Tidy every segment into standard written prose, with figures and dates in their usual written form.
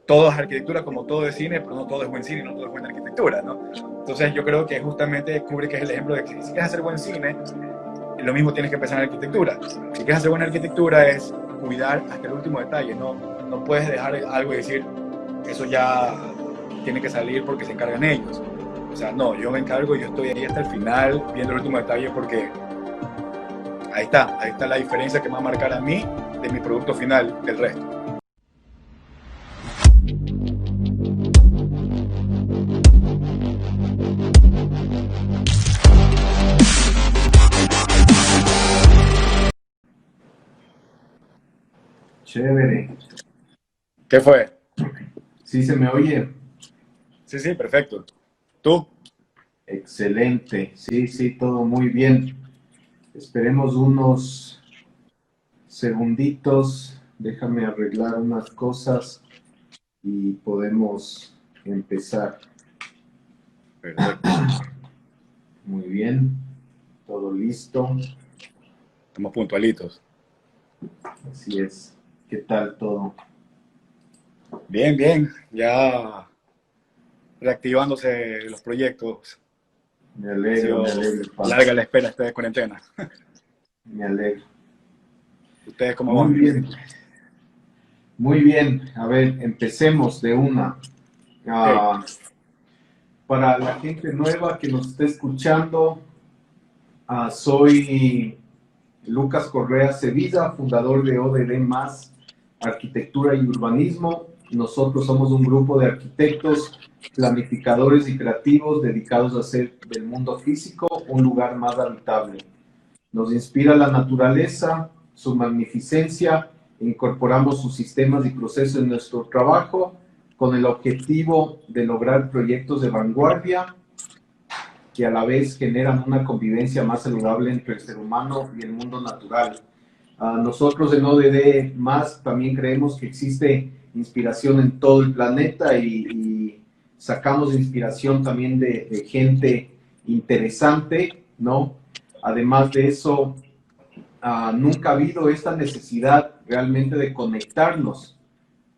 todo es arquitectura como todo es cine, pero no todo es buen cine, no todo es buena arquitectura, ¿no? Entonces yo creo que justamente Kubrick es el ejemplo de que si quieres hacer buen cine, lo mismo tienes que pensar en arquitectura. Si quieres hacer buena arquitectura es cuidar hasta el último detalle, no puedes dejar algo y decir, eso ya tiene que salir porque se encargan ellos. O sea, no, yo me encargo, yo estoy ahí hasta el final viendo el último detalle porque ahí está la diferencia que me va a marcar a mí de mi producto final del resto. Chévere. ¿Qué fue? ¿Sí se me oye? Sí, sí, perfecto. ¿Tú? Excelente. Sí, sí, todo muy bien. Esperemos unos segunditos. Déjame arreglar unas cosas y podemos empezar. Perfecto. Muy bien. Todo listo. Estamos puntualitos. Así es. ¿Qué tal todo? Bien, bien. Ya reactivándose los proyectos. Me Ha alegro, sido Pancho. larga la espera esta de cuarentena. Me alegro. ¿Ustedes cómo Muy van? bien. Muy bien. A ver, empecemos de una. Hey, Ah, para la gente nueva que nos está escuchando, soy Lucas Correa Sevilla, fundador de ODD Más Arquitectura y Urbanismo. Nosotros somos un grupo de arquitectos, planificadores y creativos dedicados a hacer del mundo físico un lugar más habitable. Nos inspira la naturaleza, su magnificencia, e incorporamos sus sistemas y procesos en nuestro trabajo con el objetivo de lograr proyectos de vanguardia que a la vez generan una convivencia más saludable entre el ser humano y el mundo natural. Nosotros en ODD más también creemos que existe inspiración en todo el planeta y sacamos inspiración también de gente interesante, ¿no? Además de eso, nunca ha habido esta necesidad realmente de conectarnos,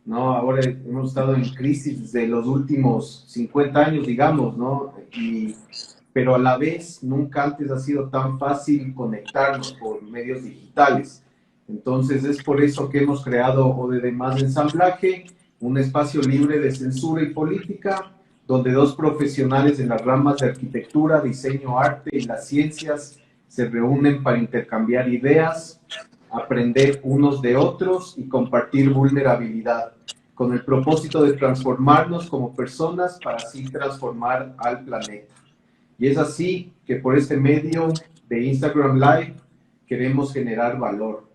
¿no? Ahora hemos estado en crisis desde los últimos 50 años, digamos, ¿no? Pero a la vez nunca antes ha sido tan fácil conectarnos por medios digitales. Entonces es por eso que hemos creado ODD Más Ensamblaje, un espacio libre de censura y política, donde dos profesionales en las ramas de arquitectura, diseño, arte y las ciencias se reúnen para intercambiar ideas, aprender unos de otros y compartir vulnerabilidad, con el propósito de transformarnos como personas para así transformar al planeta. Y es así que por este medio de Instagram Live queremos generar valor.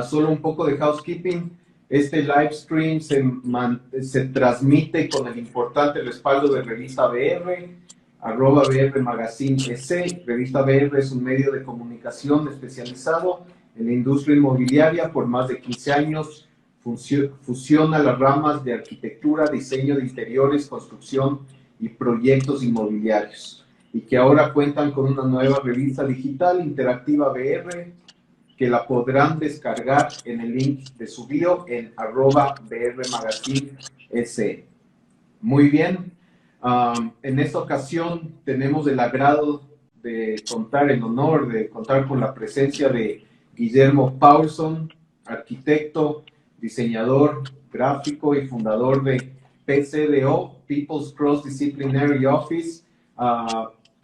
Solo un poco de housekeeping. Este live stream se transmite con el importante respaldo de Revista BR, @BR Magazine EC. Revista BR es un medio de comunicación especializado en la industria inmobiliaria. Por más de 15 años fusiona las ramas de arquitectura, diseño de interiores, construcción y proyectos inmobiliarios, y que ahora cuentan con una nueva revista digital interactiva BR, que la podrán descargar en el link de su bio en @BR Magazine S. Muy bien, en esta ocasión tenemos el agrado de contar, el honor de contar con la presencia de Guillermo Paulson, arquitecto, diseñador gráfico y fundador de PCDO, People's Cross Disciplinary Office,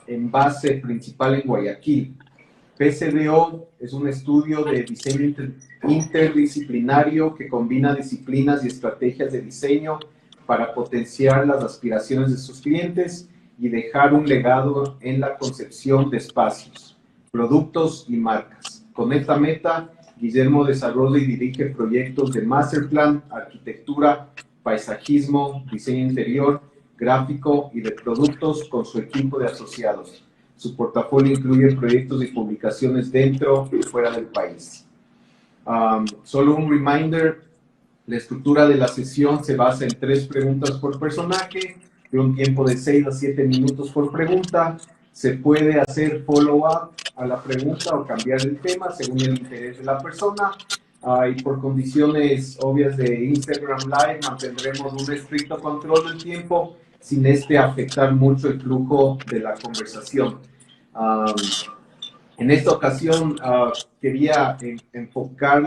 en base principal en Guayaquil. PCDO es un estudio de diseño interdisciplinario que combina disciplinas y estrategias de diseño para potenciar las aspiraciones de sus clientes y dejar un legado en la concepción de espacios, productos y marcas. Con esta meta, Guillermo desarrolla y dirige proyectos de masterplan, arquitectura, paisajismo, diseño interior, gráfico y de productos con su equipo de asociados. Su portafolio incluye proyectos y publicaciones dentro y fuera del país. Solo un reminder: la estructura de la sesión se basa en 3 preguntas por personaje, de un tiempo de 6 a 7 minutos por pregunta. Se puede hacer follow-up a la pregunta o cambiar el tema según el interés de la persona. y por condiciones obvias de Instagram Live mantendremos un estricto control del tiempo sin afectar mucho el flujo de la conversación. En esta ocasión quería enfocar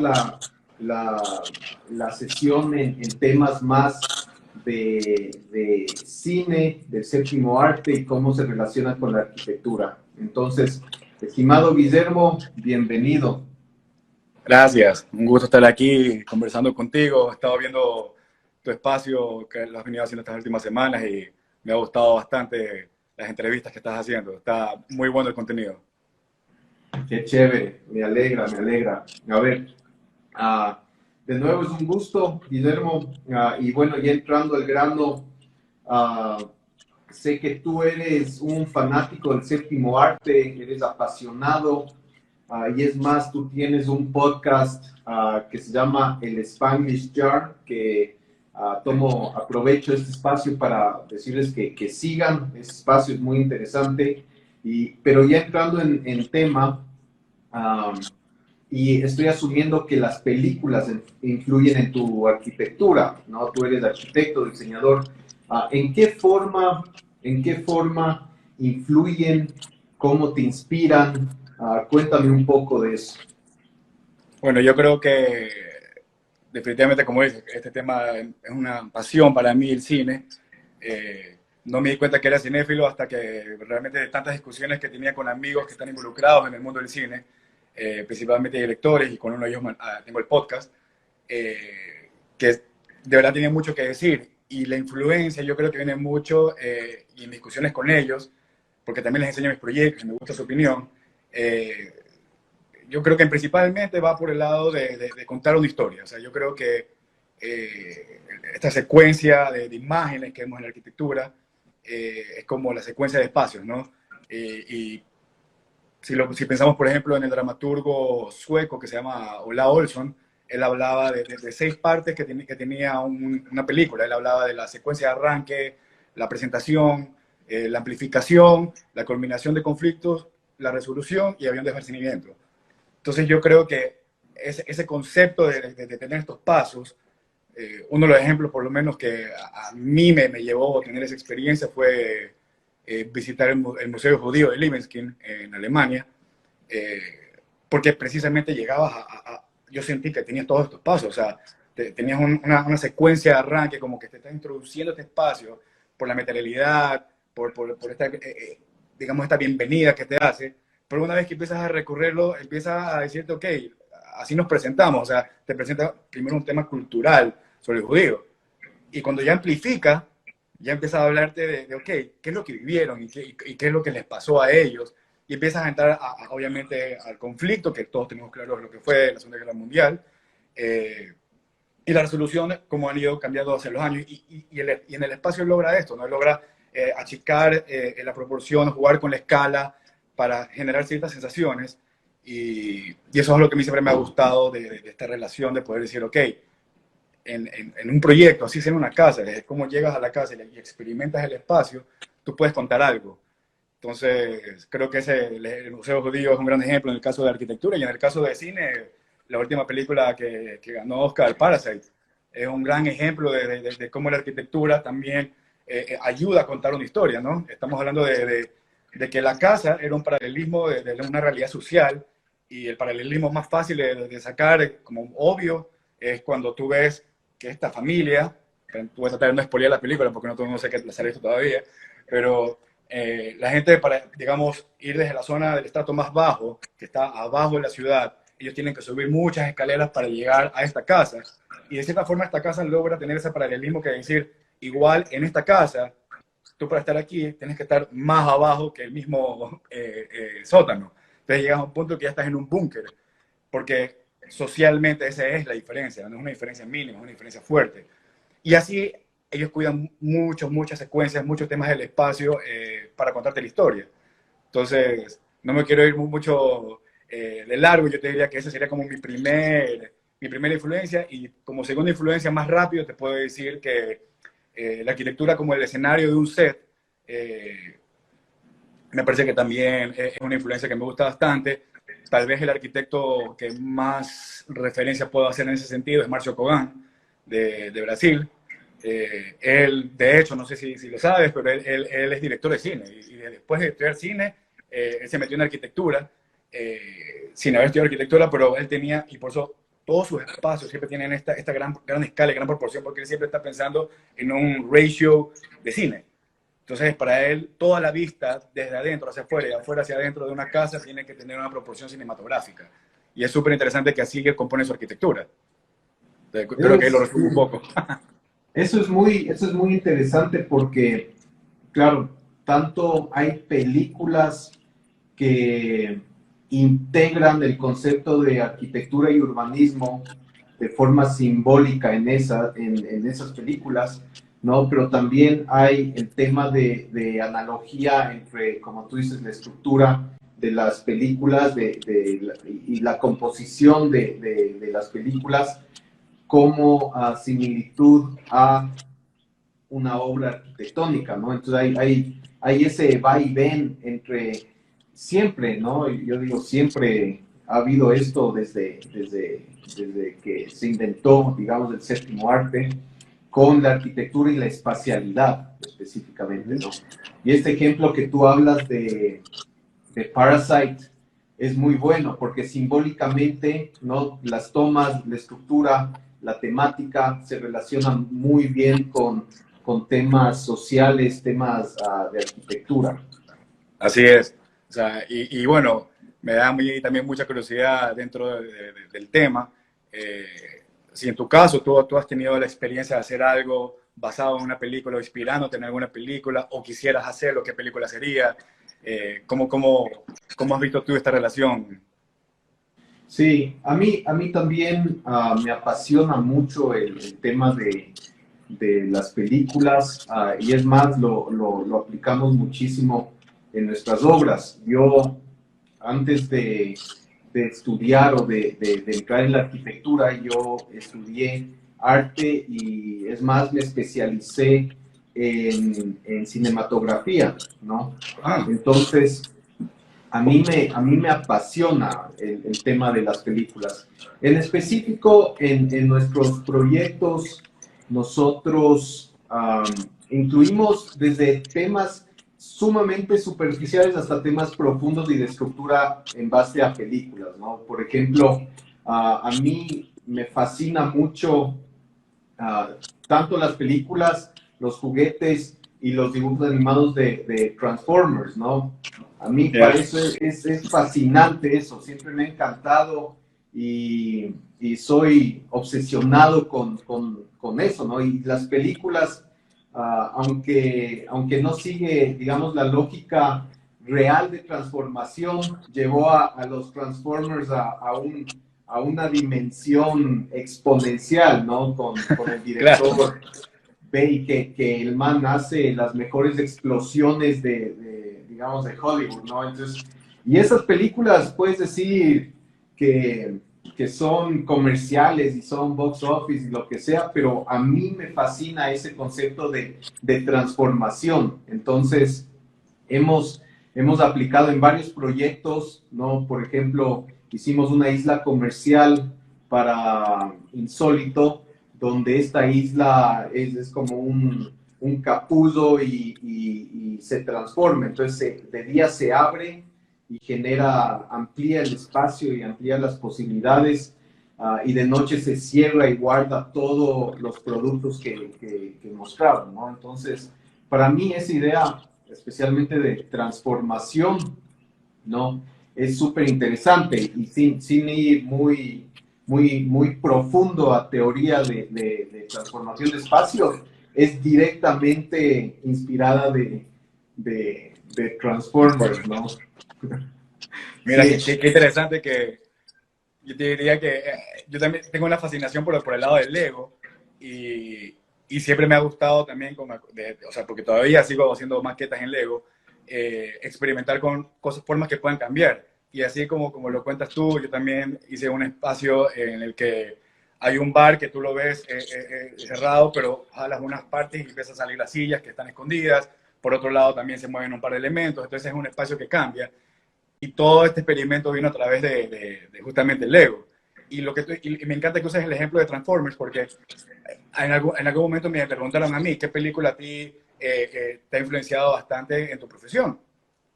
la sesión en temas más de cine, del séptimo arte y cómo se relaciona con la arquitectura. Entonces, estimado Guillermo, bienvenido. Gracias, un gusto estar aquí conversando contigo. He estado viendo tu espacio que lo has venido haciendo estas últimas semanas y me ha gustado bastante las entrevistas que estás haciendo. Está muy bueno el contenido. Qué chévere, me alegra, me alegra. A ver, de nuevo es un gusto, Guillermo, y bueno, ya entrando al grano, sé que tú eres un fanático del séptimo arte, eres apasionado, y es más, tú tienes un podcast que se llama El Spanglish Jar, que aprovecho este espacio para decirles que sigan, este espacio es muy interesante, pero ya entrando en tema, y estoy asumiendo que las películas influyen en tu arquitectura, ¿no? Tú eres arquitecto, diseñador. ¿En qué forma influyen? ¿Cómo te inspiran? Cuéntame un poco de eso. Bueno, yo creo que definitivamente, como dices, este tema es una pasión para mí, el cine. No me di cuenta que era cinéfilo hasta que realmente de tantas discusiones que tenía con amigos que están involucrados en el mundo del cine, principalmente directores, y con uno de ellos tengo el podcast, que de verdad tienen mucho que decir. Y la influencia yo creo que viene mucho y en discusiones con ellos, porque también les enseño mis proyectos y me gusta su opinión. Yo creo que principalmente va por el lado de contar una historia. O sea, yo creo que esta secuencia de imágenes que vemos en la arquitectura es como la secuencia de espacios, ¿no? Y si pensamos, por ejemplo, en el dramaturgo sueco que se llama Ola Olsson, él hablaba de 6 partes que tenía una película. Él hablaba de la secuencia de arranque, la presentación, la amplificación, la culminación de conflictos, la resolución y avión de esparcimiento. Entonces yo creo que ese concepto de tener estos pasos, uno de los ejemplos por lo menos que a mí me llevó a tener esa experiencia fue visitar el Museo Judío de Libeskind en Alemania, porque precisamente llegabas yo sentí que tenías todos estos pasos, o sea, tenías una secuencia de arranque como que te está introduciendo este espacio por la materialidad, por esta, digamos, esta bienvenida que te hace, pero una vez que empiezas a recorrerlo, empiezas a decirte, ok, así nos presentamos, o sea, te presenta primero un tema cultural sobre el judío, y cuando ya amplifica, ya empiezas a hablarte ok, qué es lo que vivieron y qué es lo que les pasó a ellos, y empiezas a entrar, obviamente, al conflicto, que todos tenemos claro lo que fue la Segunda Guerra Mundial, y la resolución, como han ido cambiando hace los años, y en el espacio logra esto, ¿no? Logra achicar la proporción, jugar con la escala para generar ciertas sensaciones, eso es lo que a mí siempre me ha gustado de esta relación, de poder decir, ok, en un proyecto, así sea en una casa, desde cómo llegas a la casa y experimentas el espacio, tú puedes contar algo. Entonces, creo que el Museo Judío es un gran ejemplo en el caso de arquitectura, y en el caso de cine, la última película que ganó Oscar, Parasite, es un gran ejemplo de cómo la arquitectura también ayuda a contar una historia, ¿no? Estamos hablando de que la casa era un paralelismo de una realidad social, y el paralelismo más fácil de sacar, como obvio, es cuando tú ves que esta familia, voy a tratar de no spoilear la película porque no todo el mundo sé que sale esto todavía, pero la gente, para, digamos, ir desde la zona del estrato más bajo, que está abajo de la ciudad, ellos tienen que subir muchas escaleras para llegar a esta casa, y de cierta forma esta casa logra tener ese paralelismo que decir, igual en esta casa, tú para estar aquí tienes que estar más abajo que el mismo sótano. Entonces llegas a un punto que ya estás en un búnker, porque socialmente esa es la diferencia, no es una diferencia mínima, es una diferencia fuerte. Y así ellos cuidan muchas secuencias, muchos temas del espacio para contarte la historia. Entonces, no me quiero ir mucho de largo, yo te diría que esa sería como mi primera influencia, y como segunda influencia más rápido te puedo decir que la arquitectura como el escenario de un set, me parece que también es una influencia que me gusta bastante, tal vez el arquitecto que más referencia puedo hacer en ese sentido es Márcio Kogan, de Brasil. Él, de hecho, no sé si lo sabes, pero él es director de cine. Y después de estudiar cine, él se metió en arquitectura, sin haber estudiado arquitectura, pero él tenía, y por eso todos sus espacios siempre tienen esta gran escala y gran proporción, porque él siempre está pensando en un ratio de cine. Entonces, para él, toda la vista, desde adentro hacia afuera y de afuera hacia adentro de una casa, tiene que tener una proporción cinematográfica. Y es súper interesante que así él compone su arquitectura. Entonces, creo que ahí lo resumo un poco. Eso es muy interesante porque, claro, tanto hay películas que integran el concepto de arquitectura y urbanismo de forma simbólica en esas películas, ¿no? Pero también hay el tema de analogía entre, como tú dices, la estructura de las películas y la composición de las películas como similitud a una obra arquitectónica, ¿no? Entonces hay ese va y ven entre siempre, ¿no? Yo digo, siempre ha habido esto desde que se inventó, digamos, el séptimo arte, con la arquitectura y la espacialidad específicamente, ¿no? Y este ejemplo que tú hablas de Parasite es muy bueno porque simbólicamente, ¿no? Las tomas, la estructura, la temática se relacionan muy bien con temas sociales, temas de arquitectura. Así es. O sea, y bueno, me da también mucha curiosidad dentro del tema. Si en tu caso tú has tenido la experiencia de hacer algo basado en una película o inspirándote en alguna película o quisieras hacerlo, ¿qué película sería? ¿Cómo has visto tú esta relación? Sí, a mí también me apasiona mucho el tema de las películas y es más, lo aplicamos muchísimo en nuestras obras. Yo, antes de estudiar o de entrar en la arquitectura, yo estudié arte y es más, me especialicé en cinematografía, ¿no? Ah, Entonces, a mí me apasiona el tema de las películas. En específico, en nuestros proyectos, nosotros incluimos desde temas sumamente superficiales hasta temas profundos y de estructura en base a películas, ¿no? Por ejemplo, a mí me fascina mucho tanto las películas, los juguetes y los dibujos animados de Transformers, ¿no? A mí ya. para eso es fascinante eso, siempre me ha encantado y soy obsesionado con eso, ¿no? Y las películas, aunque no sigue, digamos, la lógica real de transformación, llevó a los Transformers a una dimensión exponencial, ¿no? Con el Claro, director Bay, que el man hace las mejores explosiones digamos, de Hollywood, ¿no? Entonces, y esas películas, puedes decir que, que son comerciales y son box office y lo que sea, pero a mí me fascina ese concepto de transformación. Entonces, hemos aplicado en varios proyectos, ¿no? Por ejemplo, hicimos una isla comercial para Insólito, donde esta isla es como un capullo y se transforma. Entonces, de día se abre y amplía el espacio y amplía las posibilidades, y de noche se cierra y guarda todos los productos que mostraron, ¿no? Entonces, para mí esa idea, especialmente de transformación, ¿no? Es súper interesante y sin ir muy profundo a teoría de transformación de espacios, es directamente inspirada de Transformers, ¿no? mira, Sí, qué interesante que yo te diría que yo también tengo una fascinación por el lado del Lego y siempre me ha gustado también, o sea, porque todavía sigo haciendo maquetas en Lego, experimentar con cosas, formas que puedan cambiar. Y así como lo cuentas tú, yo también hice un espacio en el que hay un bar que tú lo ves cerrado, pero jalas unas partes y empiezan a salir las sillas que están escondidas. Por otro lado, también se mueven un par de elementos, entonces es un espacio que cambia. y todo este experimento vino a través de justamente el Lego. Y me encanta que uses el ejemplo de Transformers, porque en algún momento me preguntaron a mí, ¿qué película a ti te ha influenciado bastante en tu profesión?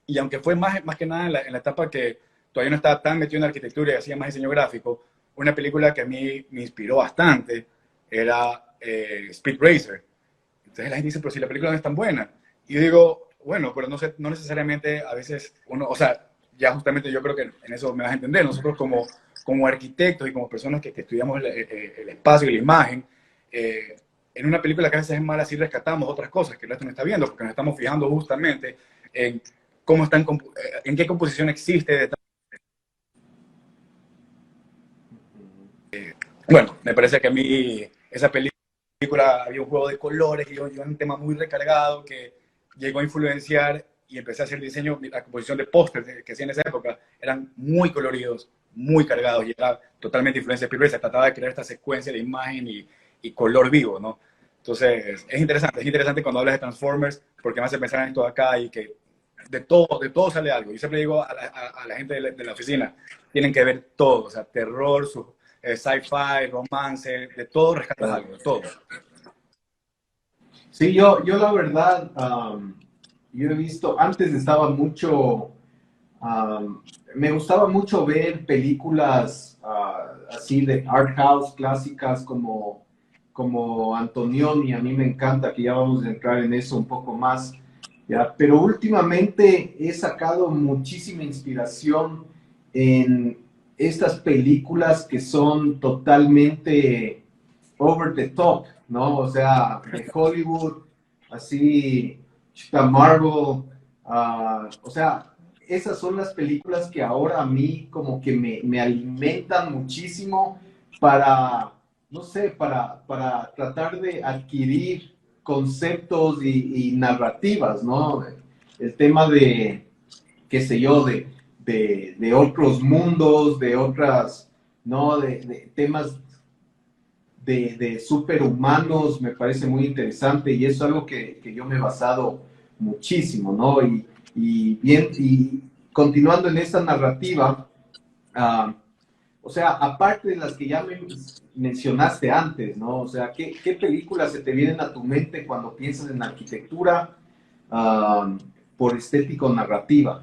Y aunque fue más que nada en la etapa que todavía no estaba tan metido en arquitectura y hacía más diseño gráfico, una película que a mí me inspiró bastante era Speed Racer. Entonces la gente dice, pero si la película no es tan buena. Y yo digo, bueno, pero no, no necesariamente a veces uno, o sea, ya justamente yo creo que en eso me vas a entender. Nosotros como arquitectos y como personas que estudiamos el espacio y la imagen, eh, en una película que a veces es mala, sí rescatamos otras cosas que el resto no está viendo, porque nos estamos fijando justamente en cómo están, en qué composición existe. Bueno, me parece que a mí esa película había un juego de colores y un tema muy recargado que llegó a influenciar y empecé a hacer diseño, la composición de pósters que hacía en esa época eran muy coloridos, muy cargados y era totalmente influencia de Spielberg. Se trataba de crear esta secuencia de imagen y color vivo, ¿no? Entonces, es interesante cuando hablas de Transformers porque me hace pensar en esto de acá y que de todo sale algo. Yo siempre digo a la gente de la oficina, tienen que ver todo, o sea, terror, sci-fi, romance, de todo rescatas algo, de todo. Sí, yo la verdad, yo he visto, antes estaba mucho, me gustaba mucho ver películas así de art house clásicas como Antonioni, a mí me encanta, que ya vamos a entrar en eso un poco más, ¿ya? Pero últimamente he sacado muchísima inspiración en estas películas que son totalmente over the top, ¿no? O sea, de Hollywood, así, Marvel, o sea, esas son las películas que ahora a mí como que me alimentan muchísimo para, no sé, para tratar de adquirir conceptos y narrativas, ¿no? El tema de, qué sé yo, de otros mundos, de otras, ¿no? De temas de superhumanos me parece muy interesante y es algo que yo me he basado muchísimo, ¿no? Y continuando en esta narrativa, o sea, aparte de las que ya mencionaste antes, ¿no? O sea, ¿qué películas se te vienen a tu mente cuando piensas en arquitectura por estético narrativa?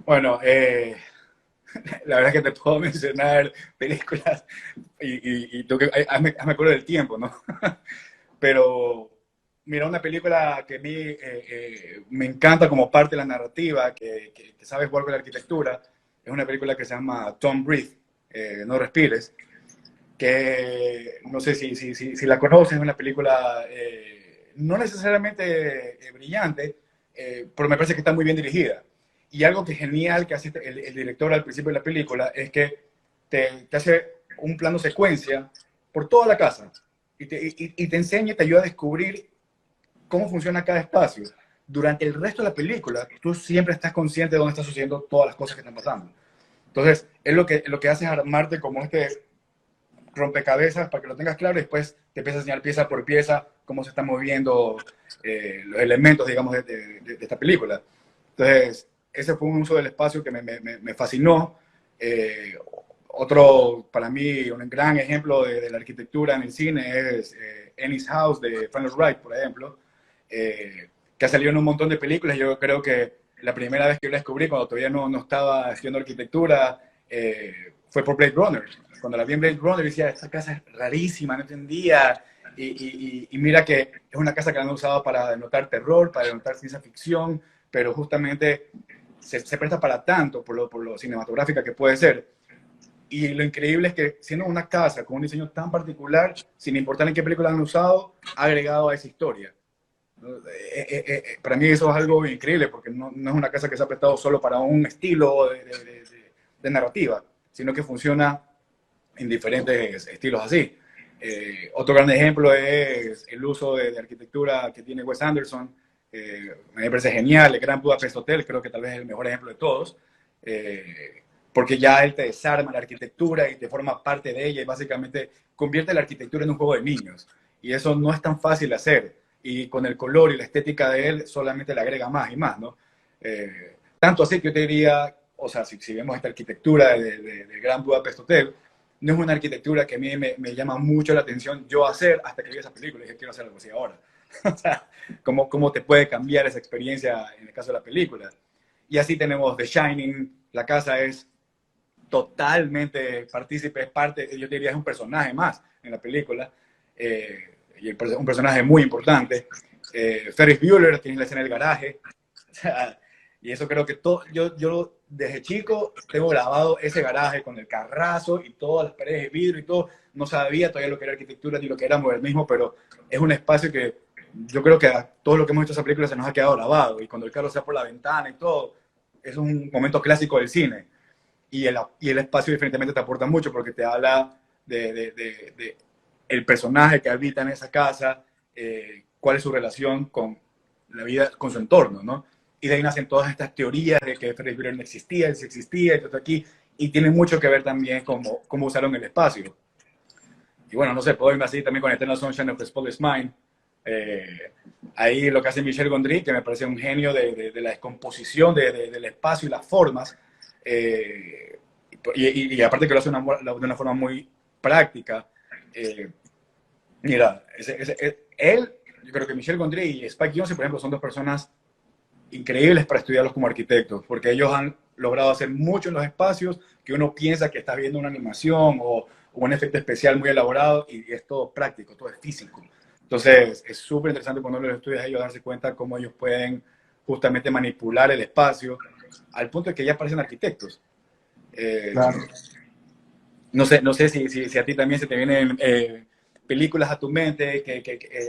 Bueno, la verdad es que te puedo mencionar películas y tú que, hazme acuerdo del tiempo, ¿no? Pero mira, una película que a mí me encanta como parte de la narrativa, que sabe jugar con la arquitectura, es una película que se llama Don't Breathe, No Respires, que no sé si la conoces, es una película no necesariamente brillante, pero me parece que está muy bien dirigida. Y algo que es genial que hace el director al principio de la película es que te hace un plano secuencia por toda la casa y te enseña y te ayuda a descubrir cómo funciona cada espacio. Durante el resto de la película, tú siempre estás consciente de dónde están sucediendo todas las cosas que están pasando. Entonces, es lo que hace es armarte como este rompecabezas para que lo tengas claro y después te empieza a enseñar pieza por pieza cómo se están moviendo los elementos, digamos, de esta película. Entonces, ese fue un uso del espacio que me fascinó. Otro, para mí, un gran ejemplo de la arquitectura en el cine es Ennis House de Frank Lloyd Wright, por ejemplo, que ha salido en un montón de películas. Yo creo que la primera vez que yo la descubrí, cuando todavía no estaba estudiando arquitectura, fue por Blade Runner. Cuando la vi en Blade Runner decía, esta casa es rarísima, no entendía. Y mira que es una casa que han usado para denotar terror, para denotar ciencia ficción, pero justamente se presta para tanto por lo cinematográfica que puede ser. Y lo increíble es que siendo una casa con un diseño tan particular, sin importar en qué película han usado, ha agregado a esa historia. Para mí eso es algo increíble porque no es una casa que se ha prestado solo para un estilo de narrativa, sino que funciona en diferentes estilos así. Otro gran ejemplo es el uso de arquitectura que tiene Wes Anderson. Me parece genial. El Gran Budapest Hotel creo que tal vez es el mejor ejemplo de todos. Porque ya él te desarma la arquitectura y te forma parte de ella y básicamente convierte la arquitectura en un juego de niños. Y eso no es tan fácil de hacer. Y con el color y la estética de él solamente le agrega más y más, ¿no? tanto así que yo te diría, o sea, si vemos esta arquitectura del Gran Budapest Hotel, no es una arquitectura que a mí me llama mucho la atención yo hacer hasta que vi esa película y dije, quiero hacer algo así ahora. O sea, cómo te puede cambiar esa experiencia en el caso de la película. Y así tenemos The Shining, la casa es totalmente partícipe, es parte, yo diría es un personaje más en la película, y un personaje muy importante. Ferris Bueller tiene la escena del garaje, o sea, y eso creo que todo, yo desde chico tengo grabado ese garaje con el carrazo y todas las paredes de vidrio y todo, no sabía todavía lo que era arquitectura ni lo que era modernismo, pero es un espacio que yo creo que a todo lo que hemos hecho en esa película se nos ha quedado grabado, y cuando el carro se va por la ventana y todo, es un momento clásico del cine. Y el espacio definitivamente te aporta mucho porque te habla de el personaje que habita en esa casa, cuál es su relación con la vida, con su entorno, ¿no? Y de ahí nacen todas estas teorías de que Ferris Bueller no existía, él sí existía, y todo aquí, y tiene mucho que ver también cómo usaron el espacio. Y bueno, no sé, puedo irme así también con Eternal Sunshine of the Spotless Mind. Ahí lo que hace Michel Gondry, que me parece un genio de la descomposición del espacio y las formas, y aparte que lo hace de una forma muy práctica. Mira, él, yo creo que Michel Gondry y Spike Jonze, por ejemplo, son dos personas increíbles para estudiarlos como arquitectos, porque ellos han logrado hacer mucho en los espacios que uno piensa que está viendo una animación o un efecto especial muy elaborado, y es todo práctico, todo es físico. Entonces, es súper interesante cuando uno los estudia a ellos darse cuenta cómo ellos pueden justamente manipular el espacio al punto de que ya parecen arquitectos. Claro. No sé si a ti también se te vienen películas a tu mente,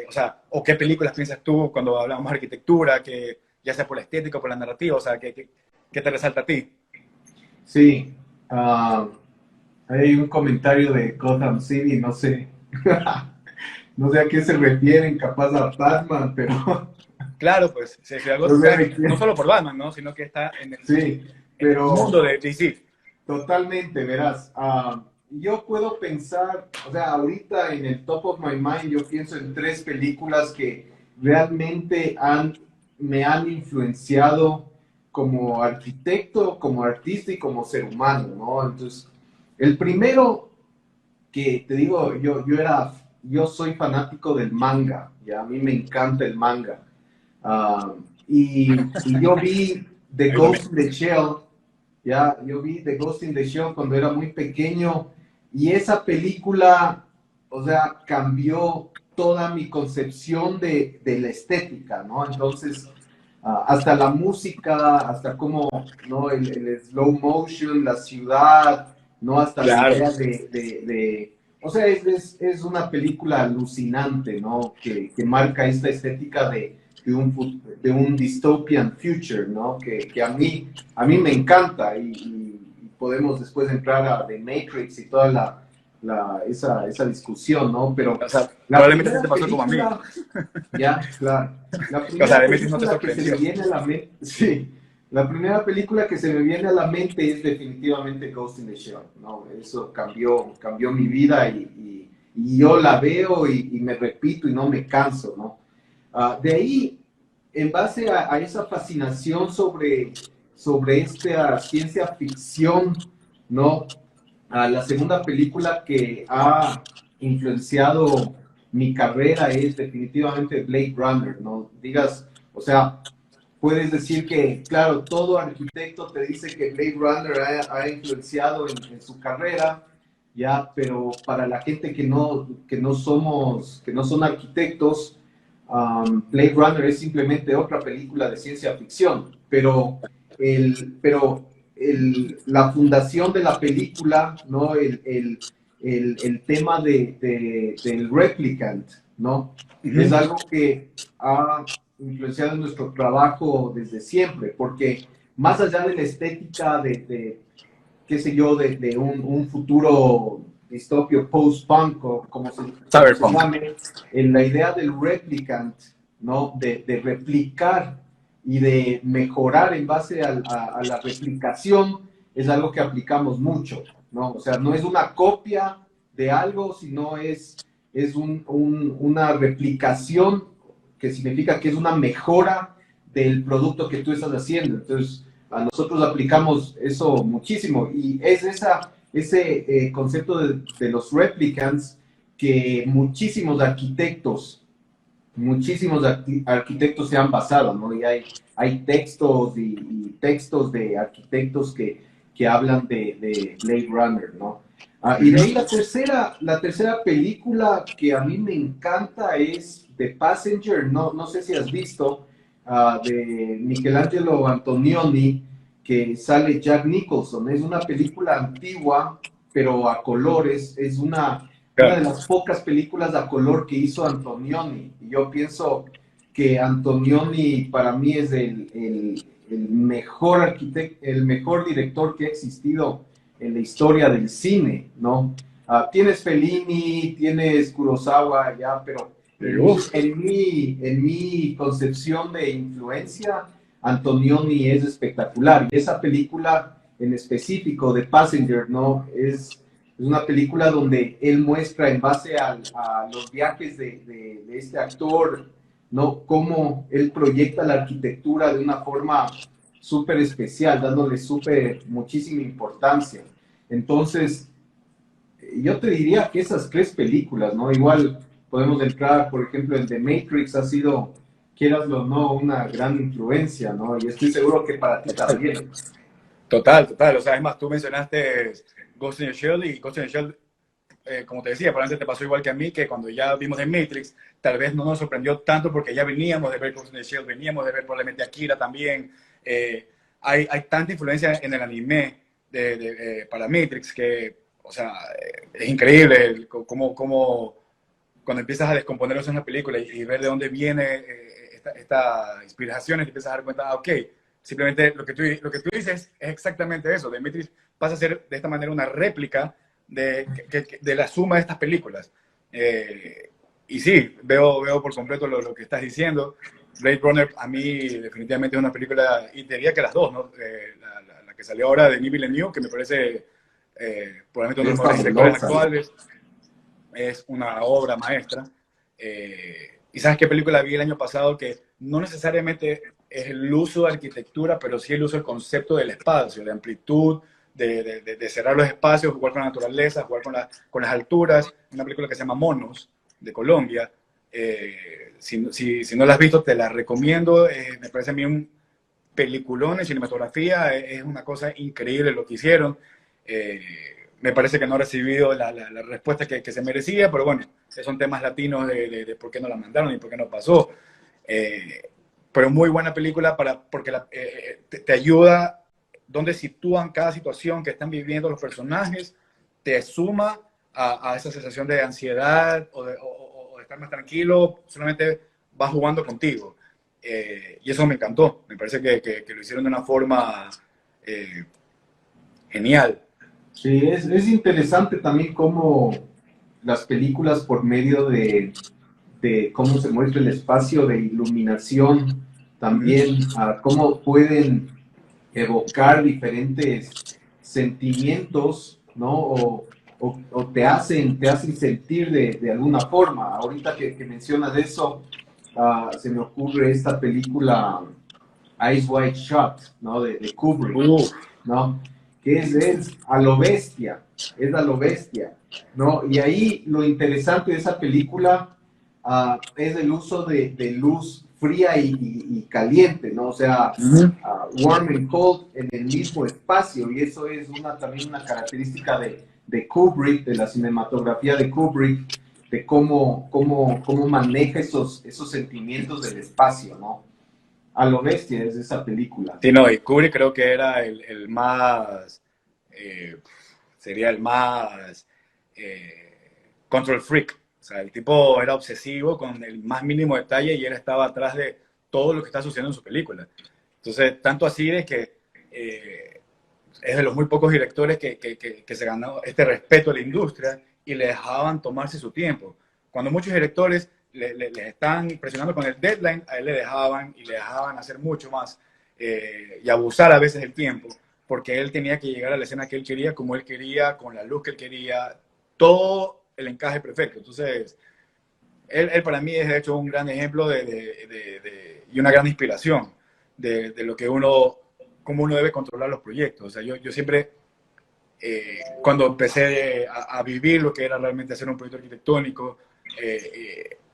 o sea, o qué películas piensas tú cuando hablamos de arquitectura, que ya sea por la estética o por la narrativa, o sea, ¿qué te resalta a ti? Sí, hay un comentario de Gotham City, no sé, no sé a qué se refieren, capaz a Batman, pero Claro, pues, algo, no sé no solo por Batman, ¿no? Sino que está sí, en el pero mundo de DC. totalmente, verás. Yo puedo pensar, o sea, ahorita en el top of my mind yo pienso en tres películas que realmente me han influenciado como arquitecto, como artista y como ser humano, ¿no? Entonces, el primero que te digo, yo soy fanático del manga, ya, a mí me encanta el manga. Y yo vi The Ahí Ghost también. in the Shell, ya, yo vi The Ghost in the Shell cuando era muy pequeño, y esa película, o sea, cambió toda mi concepción de la estética, ¿no? Entonces, hasta la música, hasta cómo, ¿no? El slow motion, la ciudad, ¿no? Hasta la Claro. idea o sea, es una película alucinante, ¿no? Que marca esta estética de un dystopian future, ¿no? Que a mí me encanta, y podemos después entrar a The Matrix y toda esa discusión, ¿no? Pero O sea, la probablemente sí primera te pasó como a mí. película, ya, claro, la O sea, primera de Matrix no te película que se me sorprendió. viene a la mente, sí, la primera película que se me viene a la mente es definitivamente Ghost in the Shell, ¿no? Eso cambió mi vida, y yo la veo y me repito y no me canso, ¿no? De ahí, en base a esa fascinación sobre esta ciencia ficción, ¿no? La segunda película que ha influenciado mi carrera es definitivamente Blade Runner, ¿no? Digas, o sea, puedes decir que, claro, todo arquitecto te dice que Blade Runner ha influenciado en su carrera, ya, pero para la gente que no son arquitectos, Blade Runner es simplemente otra película de ciencia ficción, la fundación de la película, ¿no? El tema del replicant, ¿no? Uh Es -huh. algo que ha influenciado nuestro trabajo desde siempre, porque más allá de la estética qué sé yo, de un futuro distopio post-punk, o como se Cyberpunk. llame, en la idea del replicant, ¿no? De replicar y de mejorar en base a la replicación, es algo que aplicamos mucho, ¿no? O sea, no es una copia de algo, sino es una replicación, que significa que es una mejora del producto que tú estás haciendo. Entonces, A nosotros aplicamos eso muchísimo y es ese concepto de los replicants que muchísimos arquitectos se han basado, ¿no? Y hay textos y textos de arquitectos que hablan de Blade Runner, ¿no? Y de ahí la tercera película que a mí me encanta es The Passenger, no sé si has visto, de Michelangelo Antonioni, que sale Jack Nicholson. Es una película antigua, pero a colores. Es una de las pocas películas a color que hizo Antonioni. Y yo pienso que Antonioni para mí es el mejor arquitecto, el mejor director que ha existido en la historia del cine, ¿no? Tienes Fellini, tienes Kurosawa, ya, pero en mi concepción de influencia, Antonioni es espectacular. Y esa película en específico, de Passenger, ¿no? Es una película donde él muestra en base a los viajes de este actor, ¿no? Cómo él proyecta la arquitectura de una forma súper especial, dándole muchísima importancia. Entonces, yo te diría que esas tres películas, ¿no? Igual podemos entrar, por ejemplo, el de Matrix ha sido, quieraslo o no, una gran influencia, ¿no? Y estoy seguro que para ti también. Total, total. O sea, es más, tú mencionaste Ghost in the Shell y Ghost in the Shell, como te decía, probablemente te pasó igual que a mí, que cuando ya vimos The Matrix, tal vez no nos sorprendió tanto porque ya veníamos de ver Ghost in the Shell, veníamos de ver probablemente Akira también. Hay tanta influencia en el anime para Matrix que, o sea, es increíble cómo cuando empiezas a descomponer eso en la película y ver de dónde viene esta inspiración, te empiezas a dar cuenta, ok, simplemente lo que tú dices es exactamente eso. The Matrix pasa a ser de esta manera una réplica de la suma de estas películas. Y sí, veo por completo lo que estás diciendo. Blade Runner a mí definitivamente es una película, y te diría que las dos, ¿no? La que salió ahora de Denis Villeneuve, que me parece probablemente uno de los mejores directores actuales, es una obra maestra. ¿Y sabes qué película vi el año pasado? Que no necesariamente es el uso de arquitectura, pero sí el uso del concepto del espacio, de amplitud, de cerrar los espacios, jugar con la naturaleza, jugar con las alturas. Una película que se llama Monos, de Colombia. Si no la has visto, te la recomiendo. Me parece a mí un peliculón en cinematografía. Es una cosa increíble lo que hicieron. Me parece que no ha recibido la respuesta que se merecía, pero bueno, son temas latinos de por qué no la mandaron y por qué no pasó. Pero muy buena película porque te ayuda donde sitúan cada situación que están viviendo los personajes, te suma a esa sensación de ansiedad o de estar más tranquilo, solamente va jugando contigo. Y eso me encantó, me parece que lo hicieron de una forma genial. Sí, es interesante también cómo las películas por medio de cómo se muestra el espacio de iluminación, también cómo pueden evocar diferentes sentimientos, ¿no? O te hacen sentir de alguna forma. Ahorita que mencionas eso, se me ocurre esta película Eyes Wide Shut, ¿no? De Kubrick, ¿no? Que es es a lo bestia, ¿no? Y ahí lo interesante de esa película es el uso de luz fría y caliente, ¿no? O sea, warm and cold en el mismo espacio, y eso es también una característica de Kubrick, de la cinematografía de Kubrick, de cómo maneja esos sentimientos del espacio, ¿no? A lo bestia es esa película. Sí, no, y Kubrick creo que era el más, sería el más control freak. O sea, el tipo era obsesivo con el más mínimo detalle y él estaba atrás de todo lo que está sucediendo en su película. Entonces, tanto así de que es de los muy pocos directores que se ganó este respeto a la industria y le dejaban tomarse su tiempo. Cuando muchos directores le están presionando con el deadline, a él le dejaban hacer mucho más y abusar a veces del tiempo, porque él tenía que llegar a la escena que él quería, como él quería, con la luz que él quería, todo el encaje perfecto. Entonces, él para mí es de hecho un gran ejemplo y una gran inspiración de lo que uno cómo uno debe controlar los proyectos. O sea, yo siempre, cuando empecé a vivir lo que era realmente hacer un proyecto arquitectónico,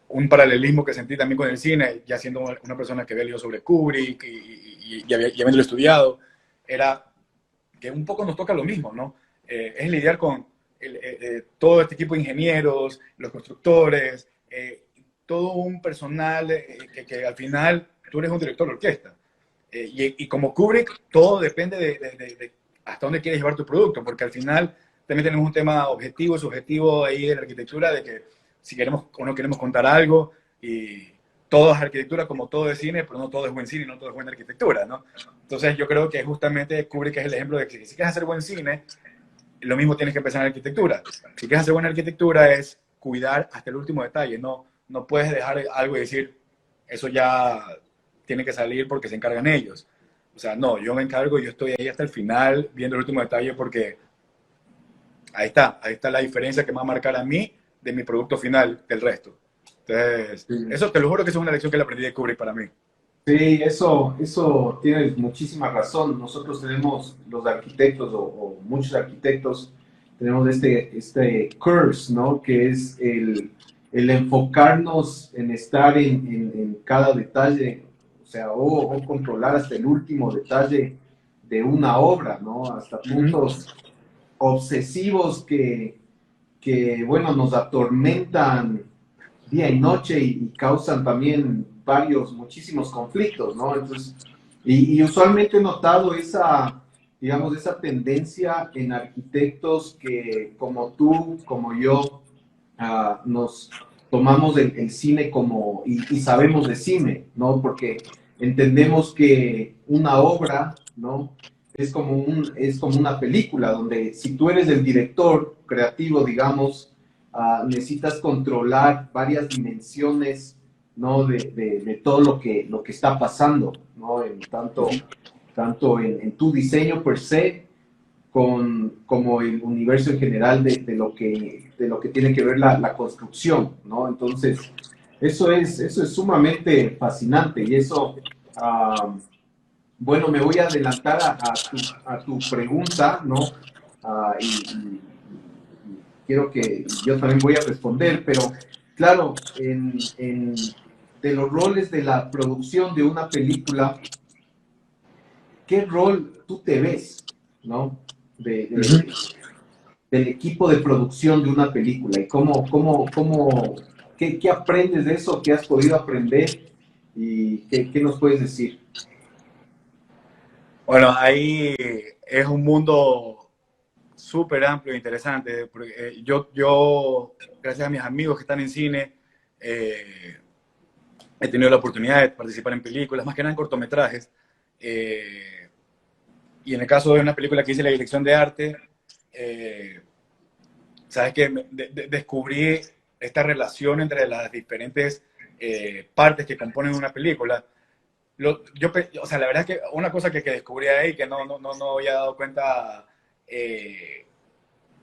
un paralelismo que sentí también con el cine, ya siendo una persona que había leído sobre Kubrick y habiéndolo estudiado, era que un poco nos toca lo mismo, ¿no? Es lidiar con todo este equipo de ingenieros, los constructores, todo un personal que al final tú eres un director de orquesta. Y como Kubrick, todo depende de hasta dónde quieres llevar tu producto, porque al final también tenemos un tema objetivo, subjetivo ahí de la arquitectura, de que si queremos o no queremos contar algo, y todo es arquitectura como todo es cine, pero no todo es buen cine y no todo es buena arquitectura, ¿no? Entonces yo creo que justamente Kubrick es el ejemplo de que si quieres hacer buen cine, lo mismo tienes que empezar en arquitectura. Si quieres hacer buena arquitectura es cuidar hasta el último detalle, no puedes dejar algo y decir, eso ya tiene que salir porque se encargan ellos. O sea, no, yo me encargo, yo estoy ahí hasta el final viendo el último detalle porque ahí está la diferencia que me va a marcar a mí de mi producto final del resto. Entonces, Sí. eso te lo juro que eso es una lección que le aprendí de Kubrick para mí. Sí, eso tienes muchísima razón. Nosotros tenemos, los arquitectos o muchos arquitectos, tenemos este curse, ¿no? Que es el enfocarnos en estar en cada detalle, o sea, o controlar hasta el último detalle de una obra, ¿no? Hasta puntos obsesivos bueno, nos atormentan día y noche y causan también muchísimos conflictos, ¿no? Entonces, y usualmente he notado esa, digamos, esa tendencia en arquitectos que como tú, como yo, nos tomamos el cine como, y sabemos de cine, ¿no? Porque entendemos que una obra, ¿no? Es como una película donde si tú eres el director creativo, digamos, necesitas controlar varias dimensiones, ¿no? De todo lo que está pasando, ¿no? Tanto en tu diseño per se, como el universo en general de lo que tiene que ver la construcción, ¿no? Entonces, eso es sumamente fascinante y eso, bueno, me voy a adelantar a tu pregunta, ¿no? Y quiero que yo también voy a responder, pero claro, de los roles de la producción de una película, ¿qué rol tú te ves, ¿no? Del equipo de producción de una película y qué aprendes de eso, qué has podido aprender y qué nos puedes decir. Bueno, ahí es un mundo súper amplio e interesante. Porque, gracias a mis amigos que están en cine, he tenido la oportunidad de participar en películas, más que nada en cortometrajes. Eh, y en el caso de una película que hice la dirección de arte, sabes que descubrí esta relación entre las diferentes partes que componen una película. O sea, la verdad es que una cosa que descubrí ahí que no había dado cuenta